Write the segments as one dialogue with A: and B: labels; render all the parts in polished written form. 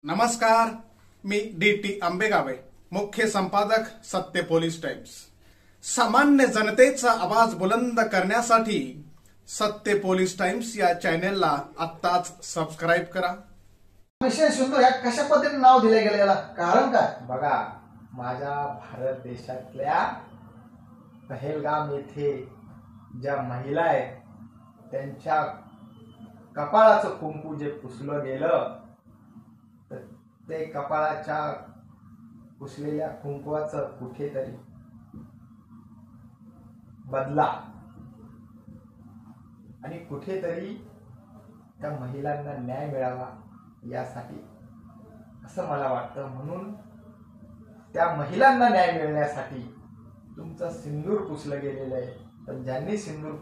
A: नमस्कार, मी डी.टी. आंबेगावे, मुख्य संपादक सत्य पोलीस टाइम्स। सामान्य जनतेचा आवाज बुलंद करण्यासाठी सत्य पोलीस टाइम्स या चॅनेलला आत्ताच सबस्क्राइब करा।
B: मिशन सिंधू या कशा पद्धतीने नाव दिले गेले याला कारण काय?
C: बघा, माझ्या भारत देशातल्या पहलगाम येथे ज्या महिला आहेत त्यांच्या कपाळाचं कुंकू जे पुसलं गेलं, तर ते कपाळाच्या पुसलेल्या कुंकवाचं कुठेतरी बदला आणि कुठेतरी त्या महिलांना न्याय मिळावा यासाठी असं मला वाटतं। म्हणून त्या महिलांना न्याय मिळण्यासाठी तुमचं सिंदूर पुसलं गेलेलं आहे, पण ज्यांनी सिंदूर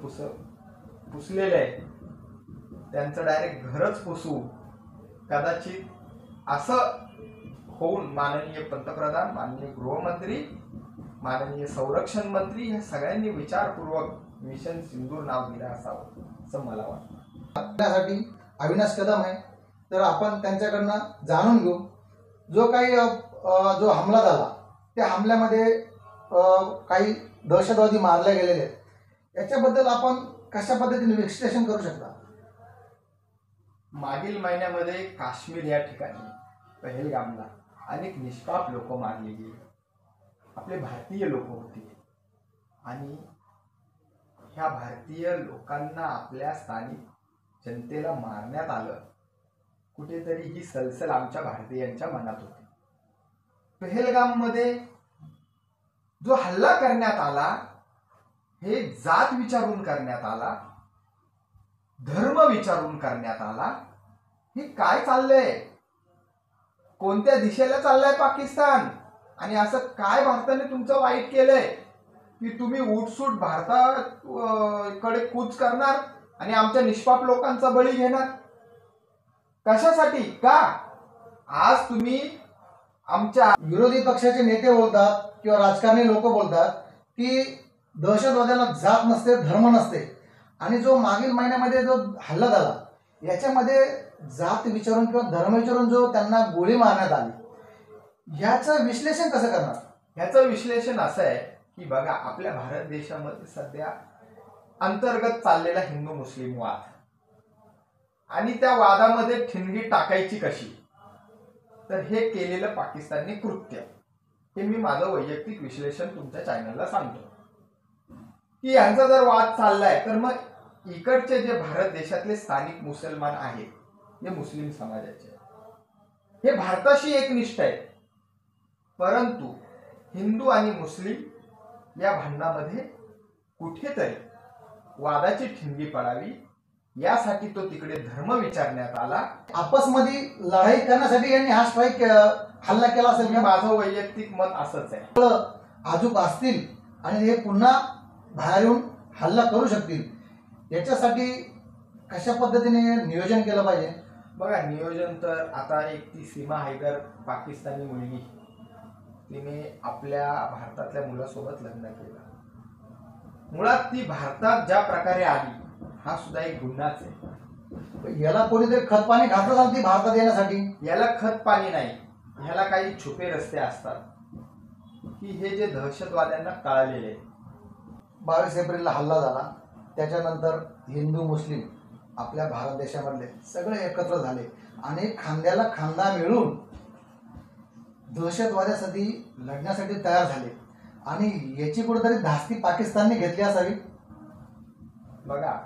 C: पुसलेलं आहे त्यांचं डायरेक्ट घरच पुसू, कदाचित असं होऊन माननीय पंतप्रधान, माननीय गृहमंत्री, माननीय संरक्षण मंत्री या सगळ्यांनी विचारपूर्वक मिशन सिंदूर नाव दिलं असावं असं मला वाटतं।
B: त्यासाठी अविनाश कदम आहे, तर आपण त्यांच्याकडनं जाणून घेऊ जो काही जो हमला झाला त्या हमल्यामध्ये काही दहशतवादी मारले गेलेले आहेत, याच्याबद्दल आपण कशा पद्धतीने विश्लेषण करू शकता?
C: मागील महिन्यामध्ये काश्मीर या ठिकाणी पहलगामला अनेक निष्पाप लोक मारले गेले, आपले भारतीय लोक होते आणि ह्या भारतीय लोकांना आपल्या स्थानिक जनतेला मारण्यात आलं। कुठेतरी ही सलसल आमच्या भारतीयांच्या मनात होती। पहलगाम मध्ये जो हल्ला करण्यात आला हे जात विचारून करण्यात आला, धर्म विचारून करण्यात आला। हे काय चाललंय? कोणत्या दिशेला चाललंय पाकिस्तान? आणि असं काय भारताने तुमचं वाईट केलंय की तुम्ही उठसूट भारताकडे कूच करणार आणि आमच्या निष्पाप लोकांचा बळी घेणार? कशासाठी? का आज तुम्ही आमच्या
B: विरोधी पक्षाचे नेते बोलतात किंवा राजकारणी लोक बोलतात की दहशतवाद्याला जात नसते, धर्म नसते, आणि जो मागील महिन्यामध्ये जो हल्ला झाला याच्यामध्ये जात विचारून किंवा धर्म विचारून जो त्यांना गोळी मारण्यात आली, याचं विश्लेषण कसं करणार?
C: ह्याचं विश्लेषण असं आहे की बघा, आपल्या भारत देशामध्ये सध्या अंतर्गत चाललेला हिंदू मुस्लिम वाद आणि त्या वादामध्ये ठिणगी टाकायची कशी, तर हे केलेलं पाकिस्तानने कृत्य, हे मी माझं वैयक्तिक विश्लेषण तुमच्या चॅनलला सांगतो की यांचा जर वाद चाललाय तर मग इकडचे जे भारत देशातले स्थानिक मुसलमान आहेत, हे मुस्लिम समाजाचे, हे भारताशी एकनिष्ठ आहेत, परंतु हिंदू आणि मुस्लिम या भांडणामध्ये कुठेतरी वादाची ठिणगी पडावी यासाठी तो तिकडे धर्म विचारण्यात आला।
B: आपसमध्ये लढाई करण्यासाठी यांनी हा स्ट्राईक हल्ला केला असेल
C: मी माझं वैयक्तिक मत असंच आहे।
B: अजूक असतील आणि हे पुन्हा बाहेर येऊन हल्ला करू शकतील, याच्यासाठी कशा पद्धतीने नियोजन केलं पाहिजे?
C: बघा, नियोजन तर आता एक ती सीमा हैदर पाकिस्तानी मुलगी, तिने आपल्या भारतातल्या मुलासोबत लग्न केलं। मुळात ती भारतात ज्या प्रकारे आली हा सुद्धा एक गुन्हाच आहे।
B: याला कोणीतरी खत पाणी घातलं जातं ती भारतात येण्यासाठी?
C: याला खत पाणी नाही, ह्याला काही छुपे रस्ते असतात की हे जे दहशतवाद्यांना कळलेले।
B: 22 एप्रिलला हल्ला झाला, त्याच्यानंतर हिंदू मुस्लिम आपल्या भारत देशामधले सगळे एकत्र झाले आणि खांद्याला खांदा मिळून दहशतवाद्यासाठी लढण्यासाठी तयार झाले, आणि याची कुठेतरी धास्ती पाकिस्तानने घेतली असावी।
C: बघा,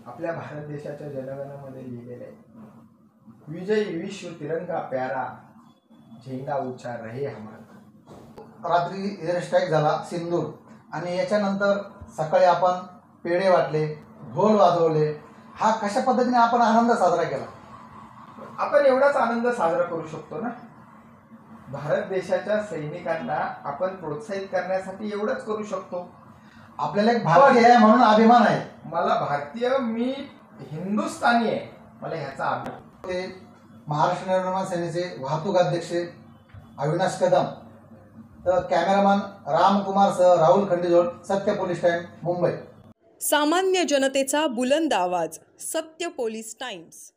C: आपल्या भारत देशाच्या जनगणामध्ये लिहिलेले आहे, विजयी विश्व तिरंगा प्यारा, झेंडा ऊंचा रहे हमारा।
B: रात्री एअर स्ट्राईक झाला सिंदूर, आणि याच्यानंतर सकाळी आपण पेढे वाटले, ढोल वाजवले, हा कशा पद्धतीने आपण आनंद साजरा केला?
C: आपण एवढाच आनंद साजरा करू शकतो ना। भारत देशाच्या सैनिकांना आपण प्रोत्साहित करण्यासाठी एवढंच करू शकतो।
B: आपल्याला एक भारतीय आहे म्हणून अभिमान आहे।
C: मला भारतीय, मी हिंदुस्थानी आहे, मला ह्याचा अभिमान।
B: ते महाराष्ट्र नवनिर्माण सेनेचे वाहतूक अध्यक्ष अविनाश कदम, तर कॅमेरामॅन रामकुमार सह राहुल खंडीजोड, सत्य पोलीस टाइम, मुंबई।
D: सामान्य जनतेचा बुलंद आवाज, सत्य पोलीस टाइम्स।